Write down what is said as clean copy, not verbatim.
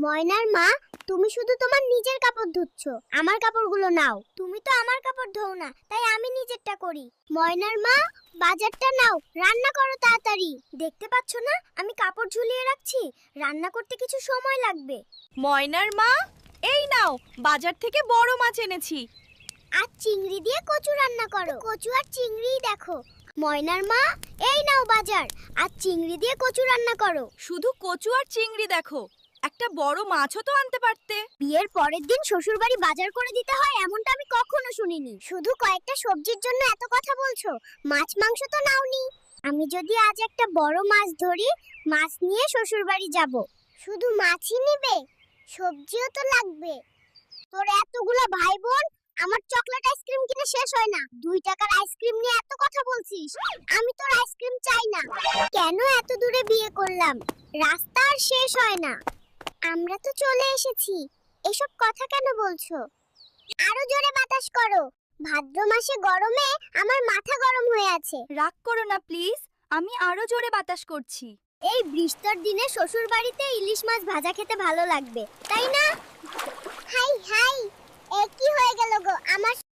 ময়নার মা, তুমি শুধু তোমার নিজের কাপড় ধুচ্ছ, আমার কাপড়গুলো নাও। তুমি তো আমার কাপড় ধোও না, তাই আমি নিজেরটা করি। ময়নার মা, বাজারটা নাও, রান্না করো তাড়াতাড়ি। দেখতে পাচ্ছ না আমি কাপড় ঝুলিয়ে রাখছি, রান্না করতে কিছু সময় লাগবে। ময়নার মা, এই নাও, বাজার থেকে বড় মাছ এনেছি। আর চিংড়ি দিয়ে কচু রান্না করো। কচু আর চিংড়িই দেখো। ময়নার মা, এই নাও বাজার, আর চিংড়ি দিয়ে কচু রান্না করো। শুধু কচু আর চিংড়ি দেখো, একটা বড় মাছও তো আনতে পারতে। বিয়ের পরের দিন শ্বশুরবাড়ি বাজার করে দিতে হয় এমনটা আমি কখনো শুনিনি। শুধু কয়েকটা সবজির জন্য এত কথা বলছো, মাছ মাংস তো নাওনি। আমি যদি আজ একটা বড় মাছ ধরি, মাছ নিয়ে শ্বশুরবাড়ি যাব। শুধু মাছই নিবে? সবজিও তো লাগবে। তোর এতগুলো ভাই বোন, আমার চকলেট আইসক্রিম কিনে শেষ হয় না, 2 টাকার আইসক্রিম নিয়ে এত কথা বলছিস। আমি তোর আইসক্রিম চাই না। কেন এত দূরে বিয়ে করলাম, রাস্তা আর শেষ হয় না। আমরা তো চলে এসেছি, এসব কথা কেন বলছো? আরো জোরে বাতাস করো, ভাদ্র মাসে গরমে আমার মাথা গরম হয়ে আছে। রাগ করো না প্লিজ, আমি আরো জোরে বাতাস করছি। এই বৃষ্টির দিনে শ্বশুর বাড়িতে ইলিশ মাছ ভাজা খেতে ভালো লাগবে, তাই না? হাই হাই, এ কি হয়ে গেল গো, আমার